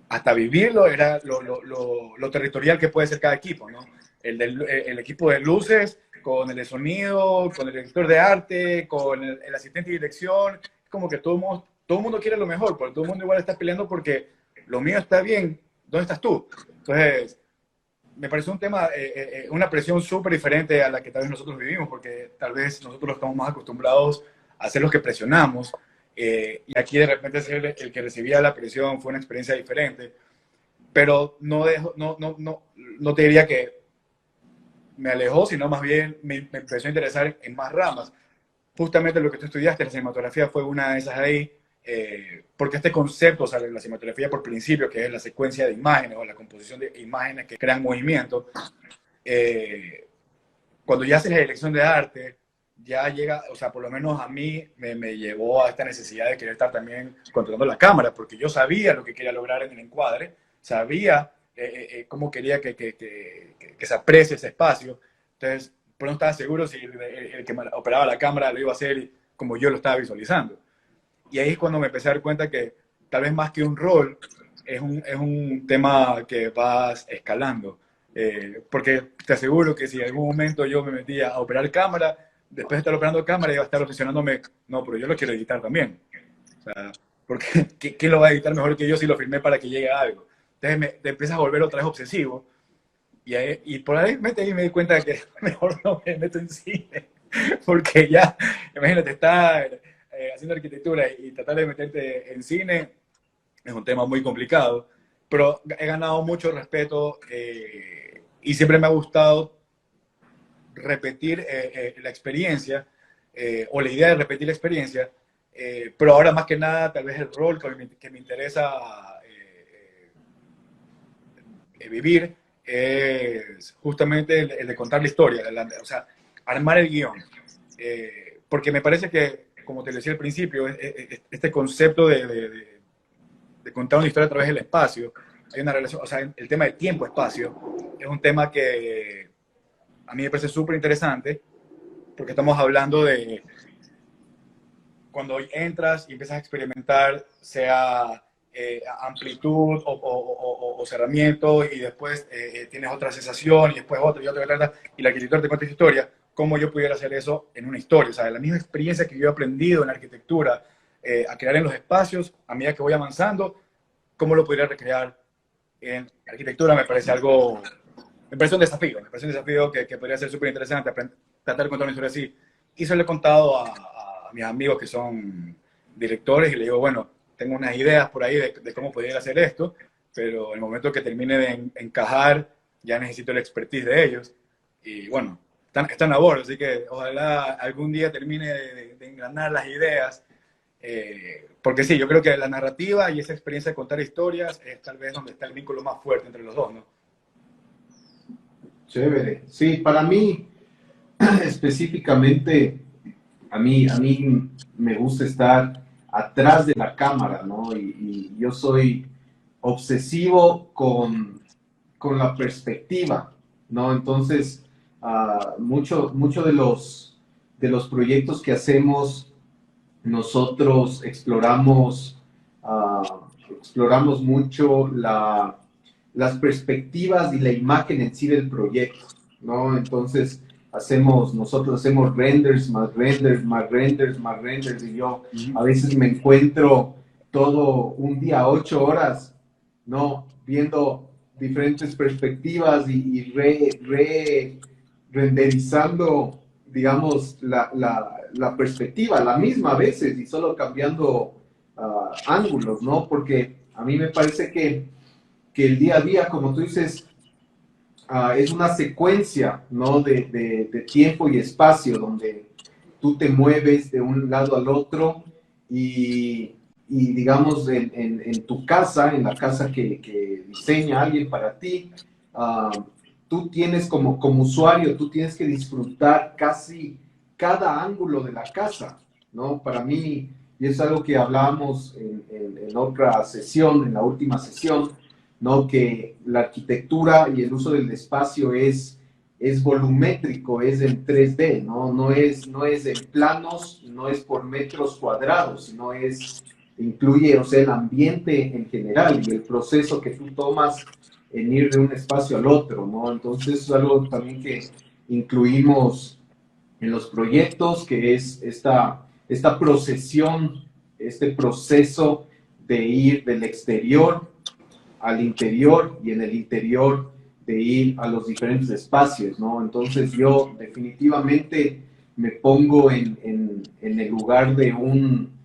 hasta vivirlo era lo territorial que puede ser cada equipo, ¿no? El equipo de luces, con el de sonido, con el director de arte, con el asistente de dirección, es como que todo el mundo quiere lo mejor, pero todo el mundo igual está peleando porque lo mío está bien, ¿dónde estás tú? Entonces, me parece un tema, una presión súper diferente a la que tal vez nosotros vivimos, porque tal vez nosotros estamos más acostumbrados a ser los que presionamos, y aquí de repente ser el que recibía la presión fue una experiencia diferente, pero no te diría que me alejó, sino más bien me empezó a interesar en más ramas. Justamente lo que tú estudiaste, la cinematografía, fue una de esas ahí, porque este concepto, o sea, la cinematografía por principio, que es la secuencia de imágenes o la composición de imágenes que crean movimiento, cuando ya haces la dirección de arte, ya llega, o sea, por lo menos a mí me llevó a esta necesidad de querer estar también controlando la cámara, porque yo sabía lo que quería lograr en el encuadre, sabía cómo quería que se aprecie ese espacio, entonces, pero no estaba seguro si el que operaba la cámara lo iba a hacer como yo lo estaba visualizando. Y ahí es cuando me empecé a dar cuenta que tal vez más que un rol, es un tema que vas escalando. Porque te aseguro que si en algún momento yo me metía a operar cámara, después de estar operando cámara, iba a estar obsesionándome, no, pero yo lo quiero editar también. O sea, porque ¿quién lo va a editar mejor que yo si lo filmé para que llegue a algo? Entonces te empiezas a volver otra vez obsesivo. Y por ahí me di cuenta de que mejor no me meto en cine. Porque ya, imagínate, estar haciendo arquitectura y tratar de meterte en cine es un tema muy complicado. Pero he ganado mucho respeto y siempre me ha gustado repetir la experiencia o la idea de repetir la experiencia, pero ahora más que nada tal vez el rol que me interesa vivir es justamente el de contar la historia, o sea, armar el guión. Porque me parece que, como te decía al principio, este concepto de contar una historia a través del espacio, hay una relación, o sea, el tema del tiempo-espacio es un tema que a mí me parece súper interesante, porque estamos hablando de cuando entras y empiezas a experimentar, sea amplitud o cerramiento, y después tienes otra sensación, y después otra, y otra, y la arquitectura te cuenta esa historia, cómo yo pudiera hacer eso en una historia. O sea, la misma experiencia que yo he aprendido en arquitectura a crear en los espacios, a medida que voy avanzando, cómo lo podría recrear en arquitectura. Me parece un desafío que podría ser súper interesante, tratar de contar una historia así. Y se lo he contado a mis amigos que son directores y le digo, bueno, tengo unas ideas por ahí de cómo podría hacer esto, pero el momento que termine de encajar, ya necesito el expertise de ellos. Y bueno, están a bordo, así que ojalá algún día termine de engranar las ideas. Porque sí, yo creo que la narrativa y esa experiencia de contar historias es tal vez donde está el vínculo más fuerte entre los dos, ¿no? Chévere. Sí, para mí, específicamente, a mí me gusta estar atrás de la cámara, ¿no? Y yo soy obsesivo con la perspectiva, ¿no? Entonces, mucho de los proyectos que hacemos, nosotros exploramos mucho las perspectivas y la imagen en sí del proyecto, ¿no? Entonces, nosotros hacemos renders, más renders, más renders, más renders, y yo a veces me encuentro todo un día, 8 horas, ¿no? Viendo diferentes perspectivas y renderizando, digamos, la perspectiva, la misma a veces, y solo cambiando ángulos, ¿no? Porque a mí me parece que el día a día, como tú dices, es una secuencia, ¿no? De tiempo y espacio donde tú te mueves de un lado al otro y digamos, en tu casa, en la casa que diseña alguien para ti, tú tienes como usuario, tú tienes que disfrutar casi cada ángulo de la casa, ¿no? Para mí, y es algo que hablábamos en otra sesión, en la última sesión, ¿no? Que la arquitectura y el uso del espacio es volumétrico, es en 3D, ¿no? No es en planos, no es por metros cuadrados, sino incluye, o sea, el ambiente en general y el proceso que tú tomas en ir de un espacio al otro, ¿no? Entonces es algo también que incluimos en los proyectos, que es esta procesión, este proceso de ir del exterior al interior y en el interior de ir a los diferentes espacios, ¿no? Entonces yo definitivamente me pongo en el lugar de un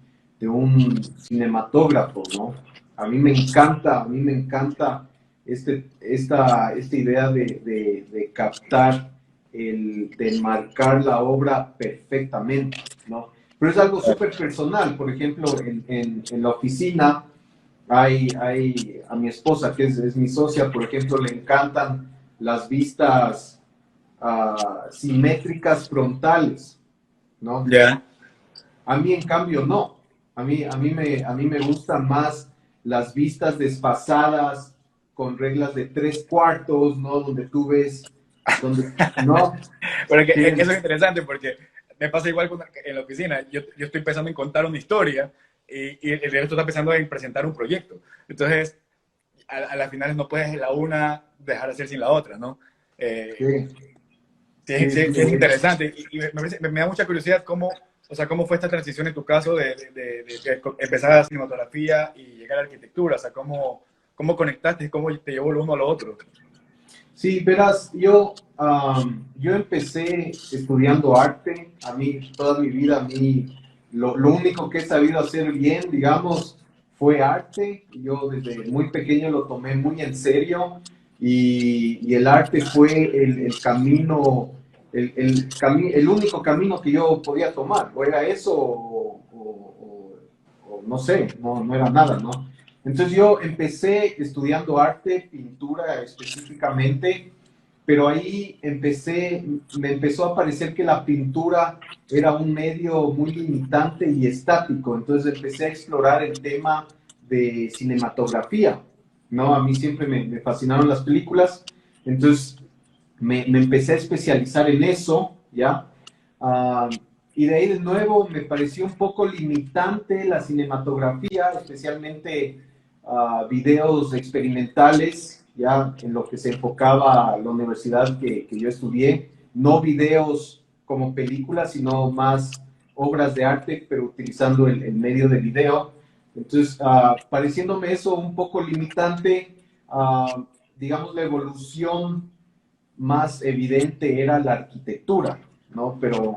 cinematógrafo, ¿no? A mí me encanta esta idea de captar, de marcar la obra perfectamente, ¿no? Pero es algo súper personal. Por ejemplo, en la oficina, a mi esposa, que es mi socia, por ejemplo, le encantan las vistas simétricas frontales, ¿no? Ya. A mí, en cambio, no. A mí me gustan más las vistas desfasadas con reglas de 3/4, ¿no? Donde tú ves, ¿no? Pero eso es Tienes, interesante porque me pasa igual en la oficina. Yo estoy pensando en contar una historia y el resto está pensando en presentar un proyecto. Entonces, a las finales no puedes la una dejar de hacer sin la otra, ¿no? Eh, sí. Sí, sí, sí, es interesante. Y me da mucha curiosidad cómo, o sea, cómo fue esta transición en tu caso de empezar a cinematografía y llegar a la arquitectura. O sea, cómo conectaste, cómo te llevó lo uno a lo otro. Sí, verás, yo empecé estudiando arte. A mí, toda mi vida, a mí, lo único que he sabido hacer bien, digamos, fue arte. Yo desde muy pequeño lo tomé muy en serio y el arte fue el camino, el único camino que yo podía tomar. O era eso o no sé, no era nada, ¿no? Entonces yo empecé estudiando arte, pintura específicamente, pero ahí me empezó a parecer que la pintura era un medio muy limitante y estático. Entonces empecé a explorar el tema de cinematografía, ¿no? A mí siempre me fascinaron las películas, entonces me empecé a especializar en eso, ¿ya? Uh, y de ahí de nuevo me pareció un poco limitante la cinematografía, especialmente videos experimentales, ya en lo que se enfocaba la universidad que yo estudié, no videos como películas, sino más obras de arte, pero utilizando el medio de video. Entonces, pareciéndome eso un poco limitante, digamos, la evolución más evidente era la arquitectura, ¿no? Pero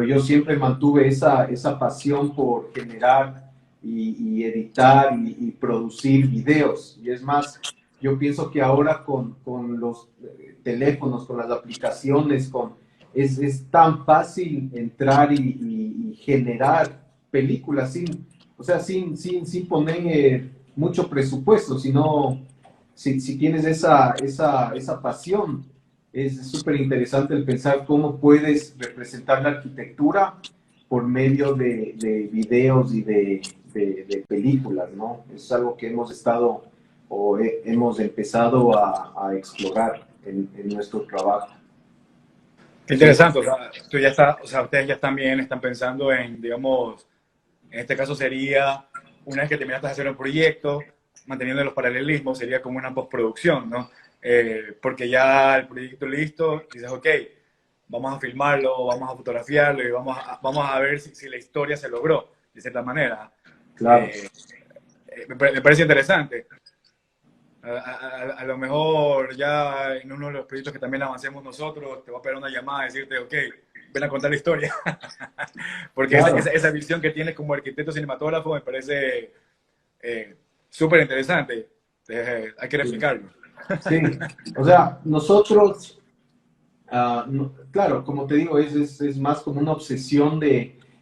yo siempre mantuve esa pasión por generar y editar y producir videos. Y es más, yo pienso que ahora con los teléfonos, con las aplicaciones, es tan fácil entrar y generar películas o sea, sin poner mucho presupuesto, sino si tienes esa pasión, es súper interesante el pensar cómo puedes representar la arquitectura por medio de videos y de películas, ¿no? Es algo que hemos estado o hemos empezado a explorar en nuestro trabajo. Qué Sí, interesante. O sea, tú ya está, o sea, ustedes ya también están pensando en, digamos, en este caso sería, una vez que terminaste de hacer un proyecto, manteniendo los paralelismos, sería como una postproducción, ¿no? Porque ya el proyecto listo, dices, ok, vamos a filmarlo, vamos a fotografiarlo y vamos a ver si la historia se logró, de cierta manera. claro. Eh, me parece interesante. A lo mejor ya en uno de los proyectos que también avancemos nosotros, te va a pegar una llamada y decirte, ok, ven a contar la historia. Porque Claro. esa visión que tienes como arquitecto cinematógrafo me parece súper interesante. Hay que Sí, replicarlo. sí. O sea, nosotros no, claro, como te digo, es más como una obsesión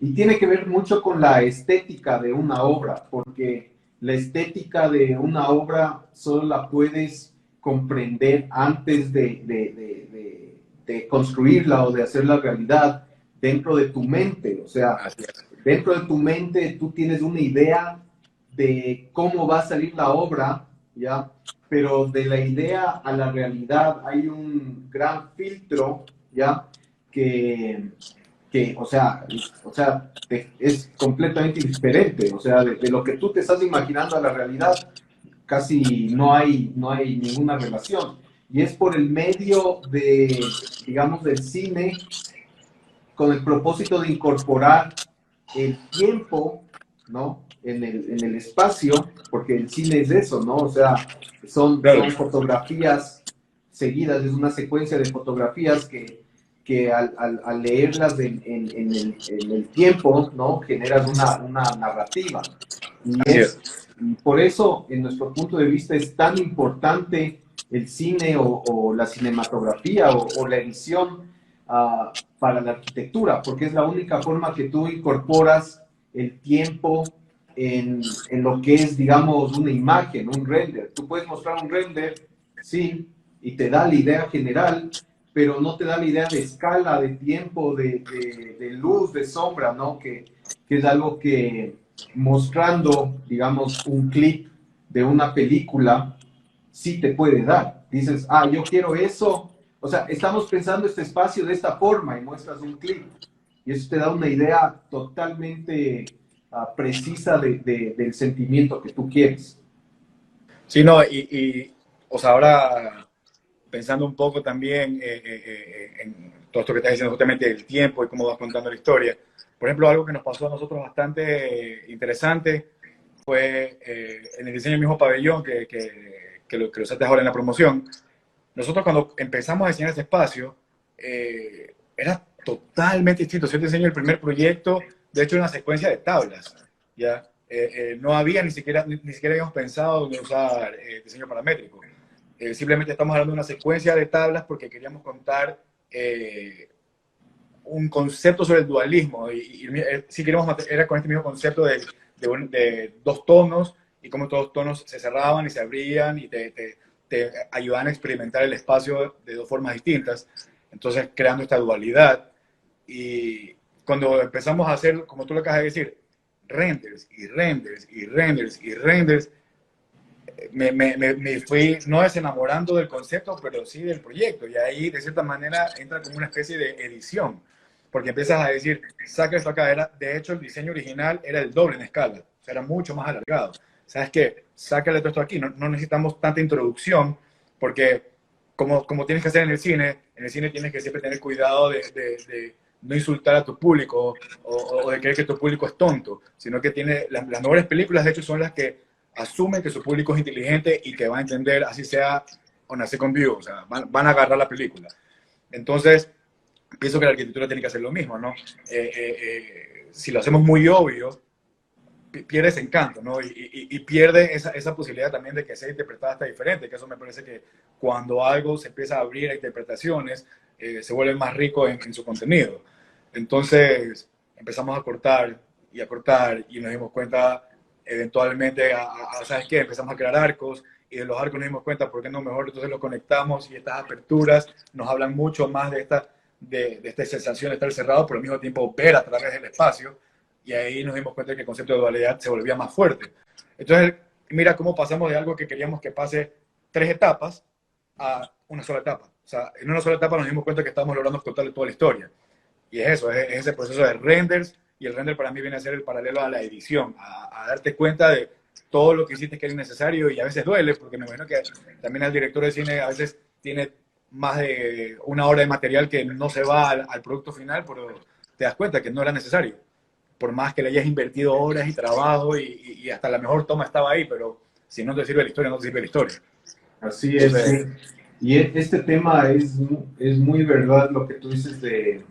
y tiene que ver mucho con la estética de una obra, porque la estética de una obra solo la puedes comprender antes de construirla o de hacerla realidad dentro de tu mente. O sea, Así es. dentro de tu mente tú tienes una idea de cómo va a salir la obra, ¿ya? Pero de la idea a la realidad hay un gran filtro, ¿ya? Que, es completamente diferente, o sea, de lo que tú te estás imaginando a la realidad, casi no hay ninguna relación. Y es por el medio digamos, del cine, con el propósito de incorporar el tiempo, ¿no? En el espacio, porque el cine es eso, ¿no? O sea, Claro, son fotografías seguidas, es una secuencia de fotografías que al leerlas en el tiempo, ¿no? Generas una narrativa. Y así es. y por eso, en nuestro punto de vista, es tan importante el cine o la cinematografía o la edición para la arquitectura, porque es la única forma que tú incorporas el tiempo en lo que es, digamos, una imagen, un render. Tú puedes mostrar un render, sí, y te da la idea general, pero no te da la idea de escala, de tiempo, de luz, de sombra, ¿no? Que es algo que mostrando, digamos, un clip de una película, sí te puede dar. Dices, yo quiero eso. O sea, estamos pensando este espacio de esta forma y muestras un clip. Y eso te da una idea totalmente precisa del sentimiento que tú quieres. Sí, no, o sea, ahora pensando un poco también todo esto que estás diciendo justamente del tiempo y cómo vas contando la historia. Por ejemplo, algo que nos pasó a nosotros bastante interesante fue en el diseño del mismo pabellón que lo usaste ahora en la promoción. Nosotros cuando empezamos a diseñar este espacio, era totalmente distinto. Si yo te enseño el primer proyecto, de hecho, era una secuencia de tablas, ¿ya? No había ni siquiera habíamos pensado en usar diseño paramétrico. Simplemente estamos hablando de una secuencia de tablas porque queríamos contar un concepto sobre el dualismo. Si queríamos, era con este mismo concepto de dos tonos y cómo todos los tonos se cerraban y se abrían y te ayudaban a experimentar el espacio de dos formas distintas. Entonces, creando esta dualidad. Y cuando empezamos a hacer, como tú lo acabas de decir, renders y renders y renders y renders, me fui no desenamorando del concepto, pero sí del proyecto. Y ahí, de cierta manera, entra como una especie de edición. Porque empiezas a decir, saca esto acá. De hecho, el diseño original era el doble en escala. O sea, era mucho más alargado. ¿Sabes qué? Sácale todo esto aquí. No necesitamos tanta introducción, porque como tienes que hacer en el cine tienes que siempre tener cuidado de no insultar a tu público o de creer que tu público es tonto, sino que las mejores películas, de hecho, son las que asumen que su público es inteligente y que va a entender, así sea on a second view, o sea, van a agarrar la película. Entonces, pienso que la arquitectura tiene que hacer lo mismo, ¿no? Si lo hacemos muy obvio, pierde ese encanto, ¿no? Y pierde esa posibilidad también de que sea interpretada hasta diferente, que eso me parece que cuando algo se empieza a abrir a interpretaciones, se vuelve más rico en su contenido. Entonces, empezamos a cortar y nos dimos cuenta eventualmente, ¿sabes qué? Empezamos a crear arcos y de los arcos nos dimos cuenta, ¿por qué no mejor entonces los conectamos? Y estas aperturas nos hablan mucho más de esta sensación de estar cerrado, pero al mismo tiempo ver a través del espacio. Y ahí nos dimos cuenta que el concepto de dualidad se volvía más fuerte. Entonces, mira cómo pasamos de algo que queríamos que pase 3 etapas a una sola etapa. O sea, en una sola etapa nos dimos cuenta que estábamos logrando contarle toda la historia. Y es eso, es ese proceso de renders, y el render para mí viene a ser el paralelo a la edición, a darte cuenta de todo lo que hiciste que era innecesario, y a veces duele, porque me imagino que también el director de cine a veces tiene más de 1 hora de material que no se va al producto final, pero te das cuenta que no era necesario, por más que le hayas invertido horas y trabajo y hasta la mejor toma estaba ahí, pero si no te sirve la historia, no te sirve la historia. Así es, Entonces, sí. Y este tema es muy verdad lo que tú dices de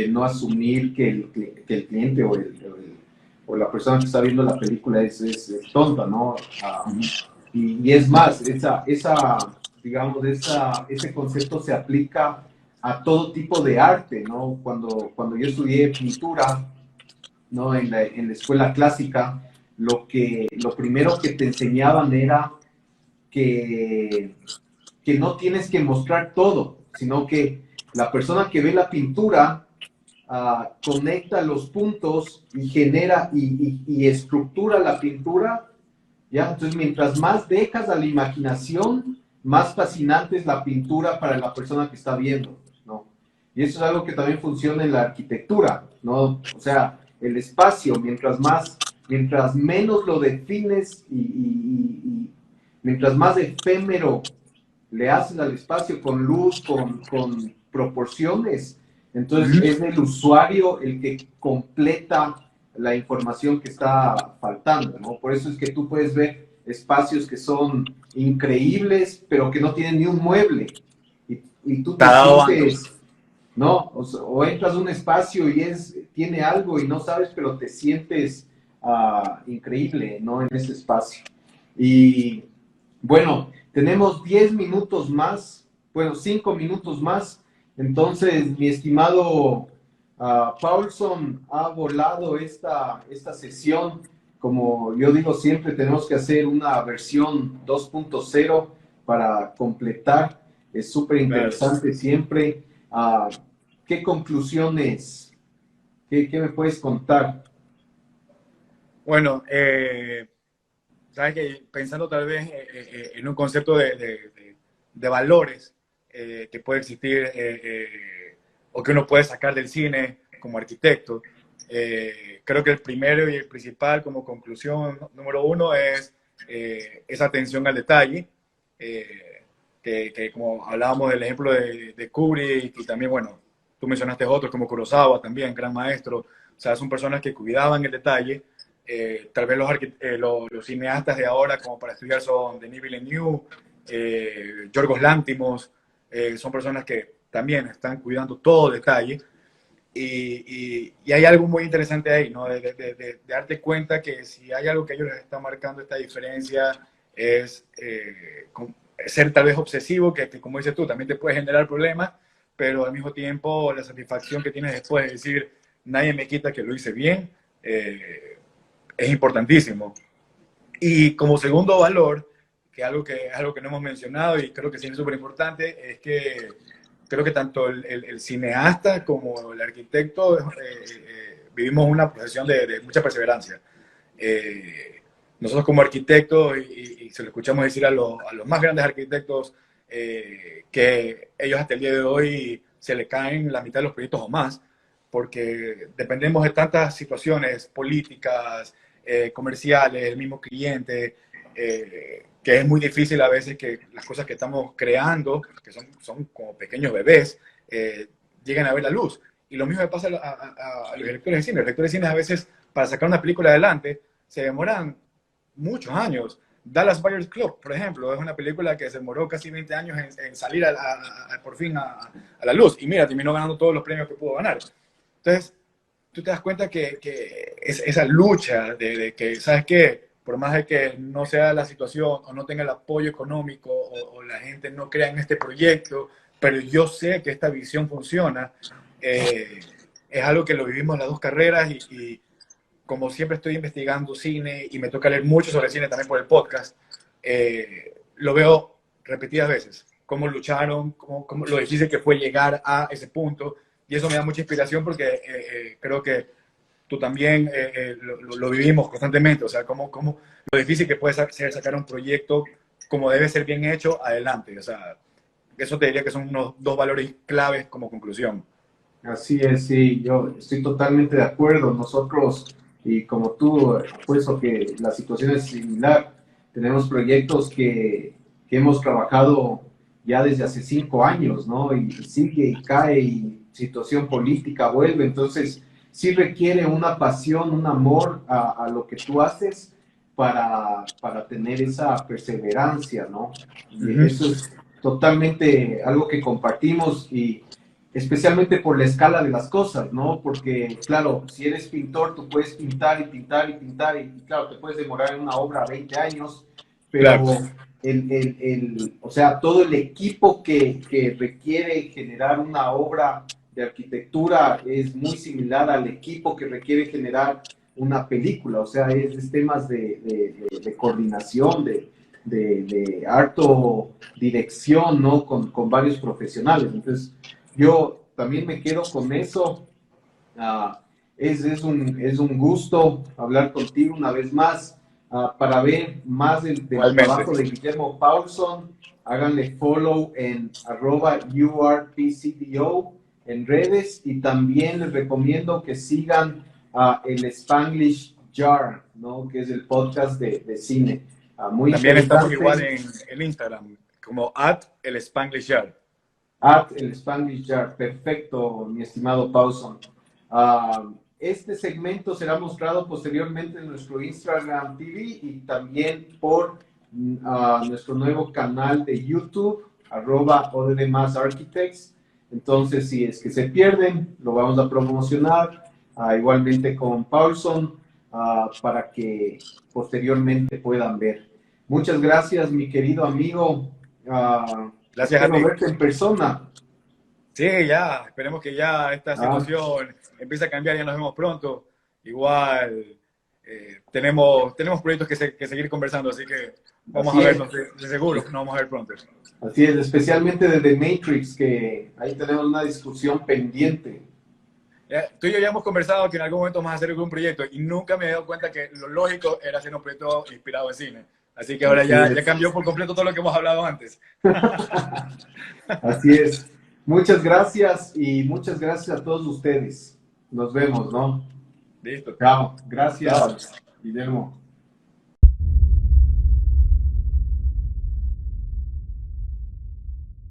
no asumir que el cliente o la persona que está viendo la película es tonta, ¿no? Y es más, digamos, ese concepto se aplica a todo tipo de arte, ¿no? Cuando yo estudié pintura, ¿no? En la escuela clásica, lo primero que te enseñaban era que, que no tienes que mostrar todo, sino que la persona que ve la pintura conecta los puntos y genera y estructura la pintura, ¿ya? Entonces, mientras más dejas a la imaginación, más fascinante es la pintura para la persona que está viendo, ¿no? Y eso es algo que también funciona en la arquitectura, ¿no? O sea, el espacio, mientras menos lo defines y mientras más efímero le haces al espacio con luz, con proporciones, entonces es el usuario el que completa la información que está faltando, ¿no? Por eso es que tú puedes ver espacios que son increíbles, pero que no tienen ni un mueble. Y tú te sientes, ¿no? O entras a un espacio y tiene algo y no sabes, pero te sientes increíble, ¿no? En ese espacio. Y bueno, tenemos 10 minutos más, bueno, 5 minutos más. Entonces, mi estimado Paulson ha volado esta sesión. Como yo digo siempre, tenemos que hacer una versión 2.0 para completar. Es súper interesante siempre. ¿Qué conclusiones? ¿Qué me puedes contar? bueno, sabes que pensando tal vez en un concepto de valores que puede existir o que uno puede sacar del cine como arquitecto, creo que el primero y el principal como conclusión número uno es esa atención al detalle, que como hablábamos del ejemplo de Kubrick y también, bueno, tú mencionaste otros como Kurosawa también, gran maestro. O sea, son personas que cuidaban el detalle. Tal vez los cineastas de ahora, como para estudiar, son Denis Villeneuve, Yorgos Lanthimos, son personas que también están cuidando todo detalle. Y hay algo muy interesante ahí, ¿no? De darte cuenta que si hay algo que ellos les está marcando esta diferencia es ser tal vez obsesivo, que como dices tú, también te puede generar problemas, pero al mismo tiempo la satisfacción que tienes después de decir, nadie me quita que lo hice bien, es importantísimo. Y como segundo valor, que es algo que no hemos mencionado y creo que sí es súper importante, es que creo que tanto el cineasta como el arquitecto vivimos una profesión de mucha perseverancia. Nosotros como arquitectos, y se lo escuchamos decir a los más grandes arquitectos, que ellos hasta el día de hoy se le caen la mitad de los proyectos o más, porque dependemos de tantas situaciones políticas, comerciales, el mismo cliente, que es muy difícil a veces que las cosas que estamos creando, que son como pequeños bebés, lleguen a ver la luz. Y lo mismo le pasa a los directores de cine. Los directores de cine a veces, para sacar una película adelante, se demoran muchos años. Dallas Buyers Club, por ejemplo, es una película que se demoró casi 20 años en salir por fin a la luz. Y mira, terminó ganando todos los premios que pudo ganar. Entonces, tú te das cuenta que esa lucha de que, ¿sabes qué? Por más de que no sea la situación o no tenga el apoyo económico o la gente no crea en este proyecto, pero yo sé que esta visión funciona, es algo que lo vivimos en las dos carreras y como siempre estoy investigando cine y me toca leer mucho sobre cine también por el podcast, lo veo repetidas veces, cómo lucharon, cómo lo difícil que fue llegar a ese punto, y eso me da mucha inspiración porque creo que tú también lo vivimos constantemente, o sea, cómo lo difícil que puede ser sacar un proyecto como debe ser bien hecho adelante, o sea, eso te diría que son unos dos valores claves como conclusión. Así es, sí, yo estoy totalmente de acuerdo. Nosotros, y como tú, puesto que la situación es similar, tenemos proyectos que hemos trabajado ya desde hace 5 años, ¿no? Y sigue y cae y situación política vuelve. Entonces, sí requiere una pasión, un amor a lo que tú haces para tener esa perseverancia, ¿no? Uh Y -huh. eso es totalmente algo que compartimos y especialmente por la escala de las cosas, ¿no? Porque, claro, si eres pintor, tú puedes pintar y pintar y pintar, y claro, te puedes demorar en una obra 20 años, Claro. pero o sea, todo el equipo que requiere generar una obra de arquitectura es muy similar al equipo que requiere generar una película, o sea, es temas de coordinación, de harto dirección, ¿no? Con varios profesionales. Entonces, yo también me quedo con eso. Es un gusto hablar contigo una vez más. Para ver más del Igualmente. trabajo de Guillermo Paulson, háganle follow en @URPCDO en redes y también les recomiendo que sigan el Spanglish Jar, ¿no? Que es el podcast de cine. Muy También estamos igual interesante. en Instagram, como el Spanglish Yard. El Spanglish Jar, perfecto, mi estimado Paulson. Este segmento será mostrado posteriormente en nuestro Instagram TV y también por nuestro nuevo canal de YouTube, @ODDMásArchitects. Entonces, si es que se pierden, lo vamos a promocionar igualmente con Paulson para que posteriormente puedan ver. Muchas gracias, mi querido amigo. Gracias a Espero ti. verte en persona. Sí, ya, esperemos que ya esta Ah, situación empiece a cambiar, ya nos vemos pronto. Igual tenemos proyectos que seguir conversando, así que vamos a así es, vernos de seguro, nos vamos a ver pronto. así es, especialmente de The Matrix, que ahí tenemos una discusión pendiente. Tú y yo ya hemos conversado que en algún momento vamos a hacer algún proyecto y nunca me he dado cuenta que lo lógico era hacer un proyecto inspirado en cine. Así que ahora Así ya es, cambió por completo todo lo que hemos hablado antes. así es. Muchas gracias y muchas gracias a todos ustedes. Nos vemos, ¿no? Listo. Chao. Chao. Gracias, Guillermo.